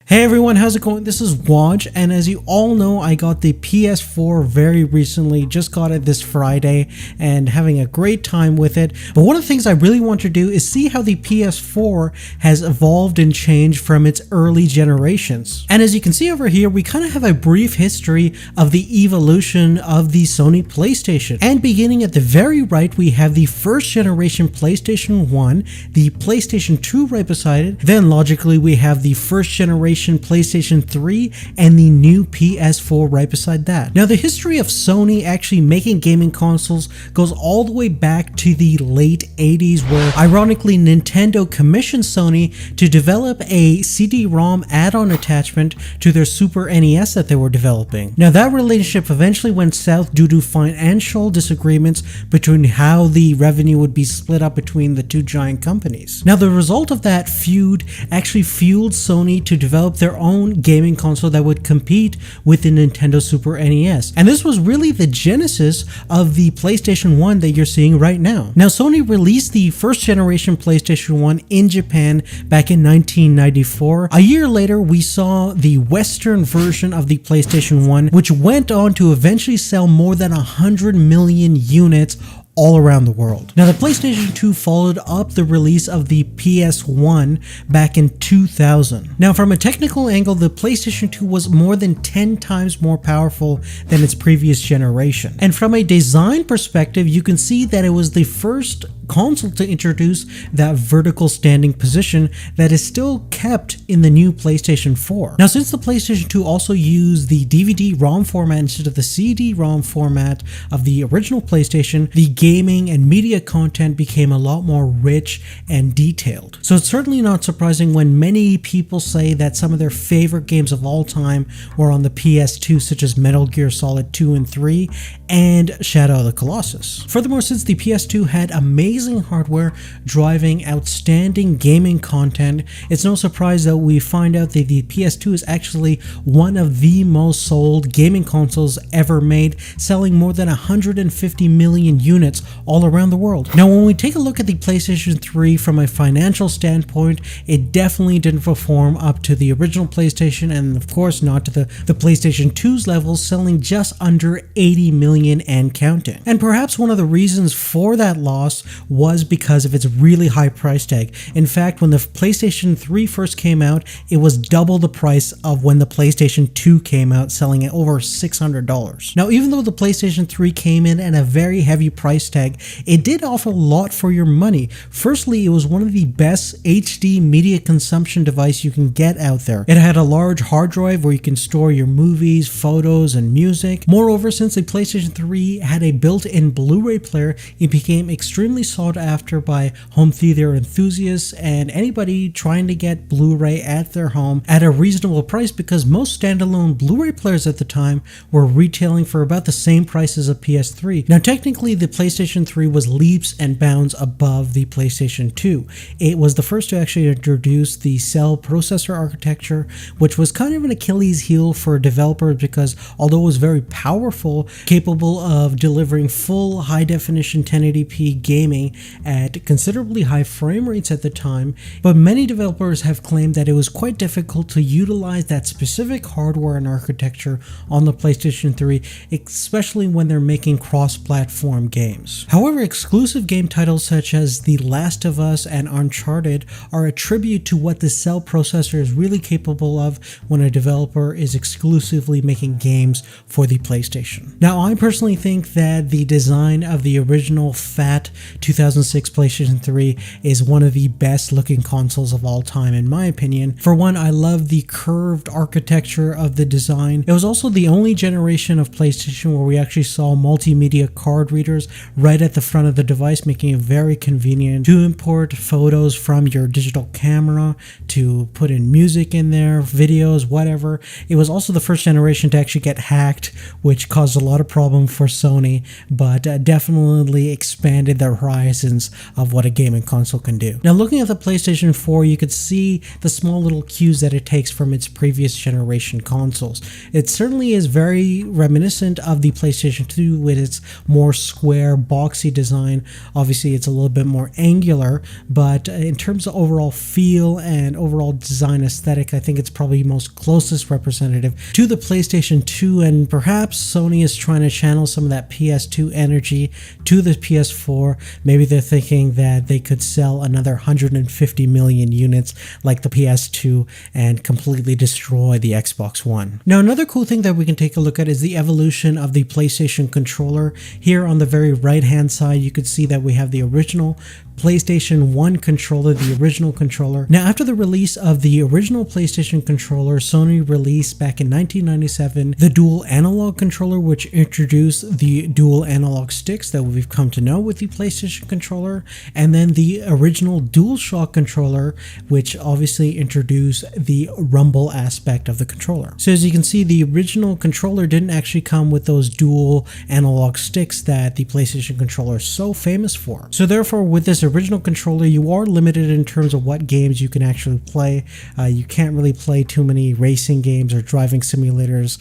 Hey everyone, how's it going? This is Waj, and as you all know, I got the PS4 very recently, just got it this Friday, and having a great time with it. But one of the things I really want to do is see how the PS4 has evolved and changed from its early generations. And as you can see over here, we kind of have a brief history of the evolution of the Sony PlayStation. And beginning at the very right, we have the first generation PlayStation 1, the PlayStation 2 right beside it, then logically we have the first generation PlayStation 3 and the new PS4 right beside that. Now the history of Sony actually making gaming consoles goes all the way back to the late 80s, where ironically Nintendo commissioned Sony to develop a CD-ROM add-on attachment to their Super NES that they were developing. Now that relationship eventually went south due to financial disagreements between how the revenue would be split up between the two giant companies. Now the result of that feud actually fueled Sony to develop their own gaming console that would compete with the Nintendo Super NES. And this was really the genesis of the PlayStation 1 that you're seeing right now. Now Sony released the first generation PlayStation 1 in Japan back in 1994. A year later, we saw the Western version of the PlayStation 1, which went on to eventually sell more than 100 million units all around the world. Now the PlayStation 2 followed up the release of the PS1 back in 2000. Now from a technical angle, the PlayStation 2 was more than 10 times more powerful than its previous generation. And from a design perspective, you can see that it was the first console to introduce that vertical standing position that is still kept in the new PlayStation 4. Now since the PlayStation 2 also used the DVD-ROM format instead of the CD-ROM format of the original PlayStation, the gaming and media content became a lot more rich and detailed. So it's certainly not surprising when many people say that some of their favorite games of all time were on the PS2, such as Metal Gear Solid 2 and 3 and Shadow of the Colossus. Furthermore, since the PS2 had amazing hardware driving outstanding gaming content, it's no surprise that we find out that the PS2 is actually one of the most sold gaming consoles ever made, selling more than 150 million units all around the world. Now when we take a look at the PlayStation 3 from a financial standpoint, it definitely didn't perform up to the original PlayStation, and of course not to the PlayStation 2's levels, selling just under 80 million and counting. And perhaps one of the reasons for that loss was because of its really high price tag. In fact, when the PlayStation 3 first came out, it was double the price of when the PlayStation 2 came out, selling at over $600. Now even though the PlayStation 3 came in at a very heavy price tag, it did offer a lot for your money. Firstly, it was one of the best HD media consumption device you can get out there. It had a large hard drive where you can store your movies, photos, and music. Moreover, since the PlayStation 3 had a built-in Blu-ray player, it became extremely sought after by home theater enthusiasts and anybody trying to get Blu-ray at their home at a reasonable price, because most standalone Blu-ray players at the time were retailing for about the same price as a PS3. Now technically the PlayStation 3 was leaps and bounds above the PlayStation 2. It was the first to actually introduce the cell processor architecture, which was kind of an Achilles heel for developers because although it was very powerful, capable of delivering full high definition 1080p gaming at considerably high frame rates at the time, but many developers have claimed that it was quite difficult to utilize that specific hardware and architecture on the PlayStation 3, especially when they're making cross-platform games. However, exclusive game titles such as The Last of Us and Uncharted are a tribute to what the cell processor is really capable of when a developer is exclusively making games for the PlayStation. Now, I personally think that the design of the original fat 2006 PlayStation 3 is one of the best looking consoles of all time in my opinion. For one, I love the curved architecture of the design. It was also the only generation of PlayStation where we actually saw multimedia card readers right at the front of the device, making it very convenient to import photos from your digital camera, to put in music in there, videos, whatever. It was also the first generation to actually get hacked, which caused a lot of problem for Sony, but definitely expanded the horizons of what a gaming console can do. Now looking at the PlayStation 4, you could see the small little cues that it takes from its previous generation consoles. It certainly is very reminiscent of the PlayStation 2 with its more square square boxy design. Obviously it's a little bit more angular, but in terms of overall feel and overall design aesthetic, I think it's probably most closest representative to the PlayStation 2, and perhaps Sony is trying to channel some of that PS2 energy to the PS4. Maybe they're thinking that they could sell another 150 million units like the PS2 and completely destroy the Xbox One. Now, another cool thing that we can take a look at is the evolution of the PlayStation controller. Here on the very right hand side, you could see that we have the original PlayStation 1 controller, the original controller. Now, after the release of the original PlayStation controller, Sony released back in 1997 the dual analog controller, which introduced the dual analog sticks that we've come to know with the PlayStation controller, and then the original DualShock controller, which obviously introduced the rumble aspect of the controller. So as you can see, the original controller didn't actually come with those dual analog sticks that the PlayStation controller is so famous for. So therefore, with this original controller, you are limited in terms of what games you can actually play. You can't really play too many racing games or driving simulators,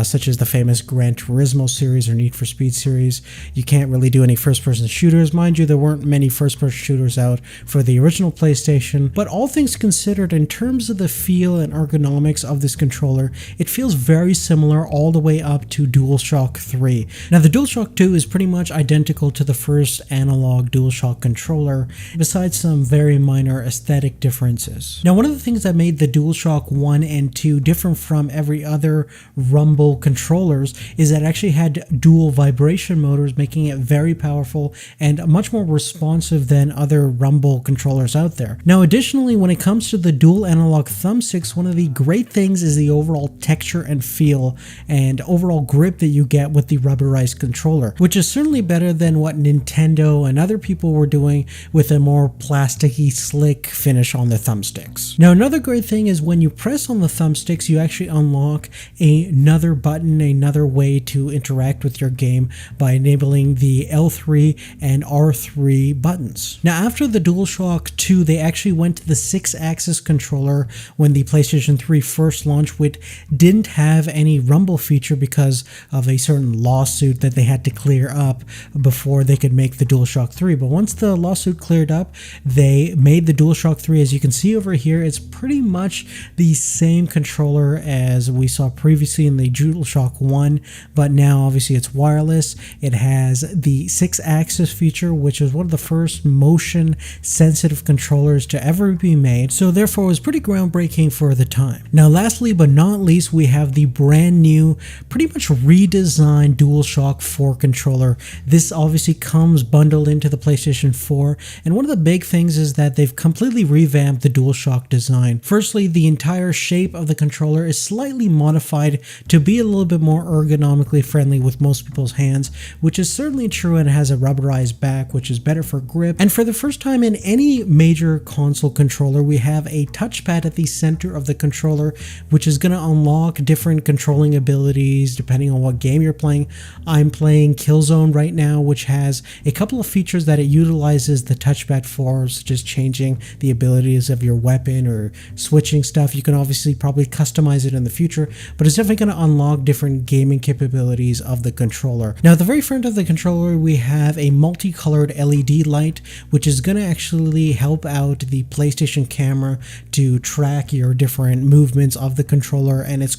such as the famous Gran Turismo series or Need for Speed series. You can't really do any first-person shooters. Mind you, there weren't many first-person shooters out for the original PlayStation, but all things considered, in terms of the feel and ergonomics of this controller, it feels very similar all the way up to DualShock 3. Now, the DualShock 2 is pretty much identical to the first analog DualShock controller, besides some very minor aesthetic differences. Now, one of the things that made the DualShock 1 and 2 different from every other rumble controllers is that it actually had dual vibration motors, making it very powerful and much more responsive than other rumble controllers out there. Now, additionally, when it comes to the dual analog thumbsticks, one of the great things is the overall texture and feel and overall grip that you get with the rubberized controller, which is certainly better than what Nintendo and other people were doing with a more plasticky, slick finish on the thumbsticks. Now, another great thing is when you press on the thumbsticks, you actually unlock another button, another way to interact with your game by enabling the L3 and R3 buttons. Now, after the DualShock 2, they actually went to the 6-axis controller when the PlayStation 3 first launched, which didn't have any rumble feature because of a certain lawsuit that they had to clear up before they could make the DualShock 3. But once the lawsuit cleared up, they made the DualShock 3. As you can see over here, it's pretty much the same controller as we saw previously in the DualShock 1, but now obviously it's wireless. It has the 6-axis feature, which is one of the first motion sensitive controllers to ever be made, so therefore it was pretty groundbreaking for the time. Now, lastly but not least, we have the brand new, pretty much redesigned DualShock 4 controller. This obviously comes bundled into the PlayStation 4, and one of the big things is that they've completely revamped the DualShock design. Firstly, the entire shape of the controller is slightly modified to be a little bit more ergonomically friendly with most people's hands, which is certainly true, and it has a rubberized back, which is better for grip. And for the first time in any major console controller, we have a touchpad at the center of the controller, which is going to unlock different controlling abilities depending on what game you're playing. I'm playing Killzone right now, which has a couple of features that it utilizes the touchpad for, such as changing the abilities of your weapon or switching stuff. You can obviously probably customize it in the future, but it's definitely going to unlock different gaming capabilities of the controller. Now, at the very front of the controller, we have a multicolored LED light, which is going to actually help out the PlayStation camera to track your different movements of the controller, and it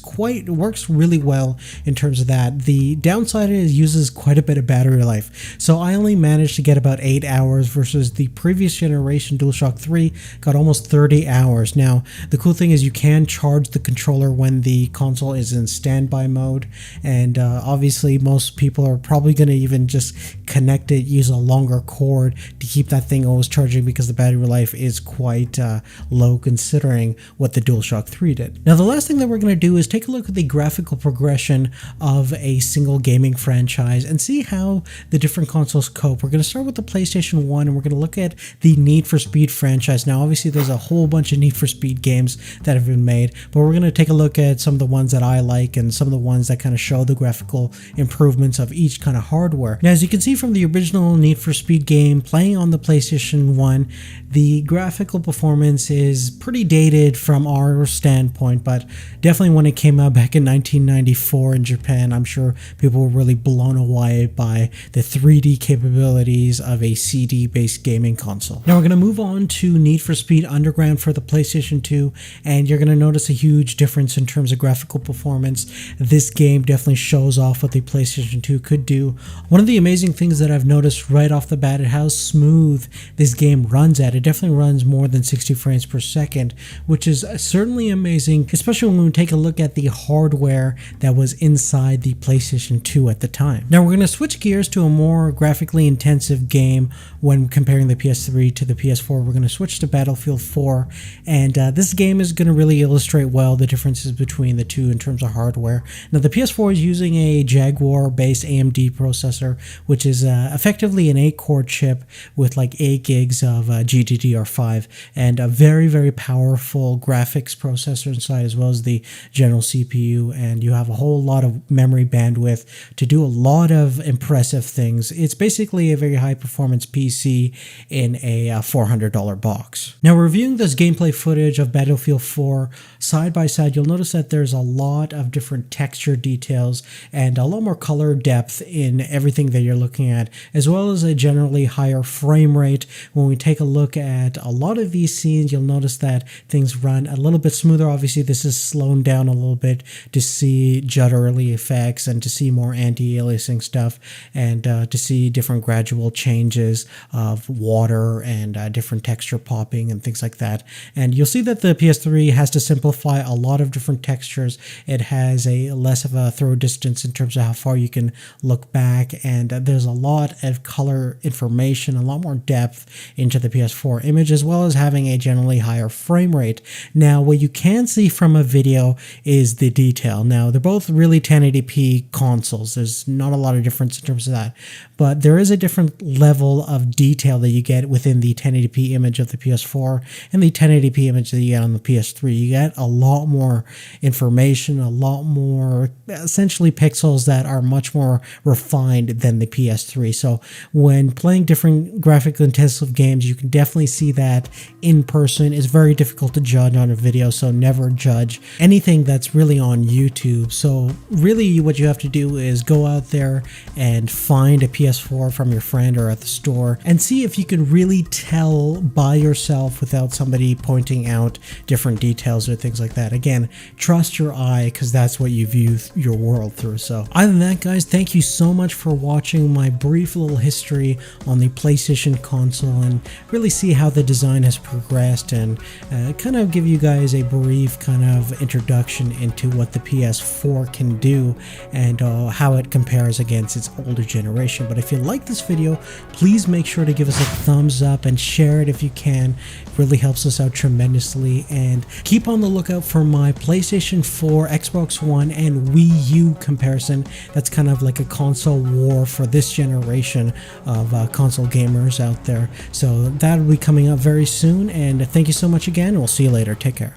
works really well in terms of that. The downside is it uses quite a bit of battery life, so I only managed to get about 8 hours versus the previous generation DualShock 3 got almost 30 hours. Now, the cool thing is you can charge the controller when the console is in standby mode, and obviously most people are probably going to even just connect it, use a longer cord to keep that thing always charging, because the battery life is quite low considering what the DualShock 3 did. Now, the last thing that we're going to do is take a look at the graphical progression of a single gaming franchise and see how the different consoles cope. We're going to start with the PlayStation 1, and we're going to look at the Need for Speed franchise. Now, obviously there's a whole bunch of Need for Speed games that have been made, but we're going to take a look at some of the ones that I like and some of the ones that kind of show the graphical improvements of each kind of hardware. Now, as you can see from the original Need for Speed game playing on the PlayStation 1, the graphical performance is pretty dated from our standpoint, but definitely when it came out back in 1994 in Japan, I'm sure people were really blown away by the the 3D capabilities of a CD-based gaming console. Now we're going to move on to Need for Speed Underground for the PlayStation 2, and you're going to notice a huge difference in terms of graphical performance. This game definitely shows off what the PlayStation 2 could do. One of the amazing things that I've noticed right off the bat is how smooth this game runs at. It definitely runs more than 60 frames per second, which is certainly amazing, especially when we take a look at the hardware that was inside the PlayStation 2 at the time. Now we're going to switch gears to a more graphically intensive game when comparing the PS3 to the PS4. We're going to switch to Battlefield 4, and this game is going to really illustrate well the differences between the two in terms of hardware. Now the PS4 is using a Jaguar-based AMD processor, which is effectively an 8-core chip with like 8 gigs of GDDR5 and a very, very powerful graphics processor inside, as well as the general CPU, and you have a whole lot of memory bandwidth to do a lot of impressive things. It's basically a very high performance PC in a $400 box. Now reviewing this gameplay footage of Battlefield 4 side by side, you'll notice that there's a lot of different texture details and a lot more color depth in everything that you're looking at, as well as a generally higher frame rate. When we take a look at a lot of these scenes, you'll notice that things run a little bit smoother. Obviously this is slowed down a little bit to see judderly effects and to see more anti-aliasing stuff, and to see different gradual changes of water and different texture popping and things like that. And you'll see that the PS3 has to simplify a lot of different textures. It has a less of a throw distance in terms of how far you can look back, and there's a lot of color information, a lot more depth into the PS4 image, as well as having a generally higher frame rate. Now what you can see from a video is the detail. Now they're both really 1080p consoles. There's not a lot of difference in terms of that, but there is a different level of detail that you get within the 1080p image of the PS4 and the 1080p image that you get on the PS3. You get a lot more information, a lot more essentially pixels that are much more refined than the PS3. So when playing different graphically intensive games, you can definitely see that in person. It's very difficult to judge on a video, so never judge anything that's really on YouTube. So really what you have to do is go out there and find a PS4 from your friend or at the store and see if you can really tell by yourself without somebody pointing out different details or things like that. Again, trust your eye, because that's what you view your world through. So other than that, guys, thank you so much for watching my brief little history on the PlayStation console and really see how the design has progressed, and kind of give you guys a brief kind of introduction into what the PS4 can do and how it compares against its older generation. But if you like this video, please make sure to give us a thumbs up and share it if you can. It really helps us out tremendously, and keep on the lookout for my PlayStation 4, Xbox One, and Wii U comparison. That's kind of like a console war for this generation of console gamers out there. So that'll be coming up very soon, and thank you so much again. We'll see you later. Take care.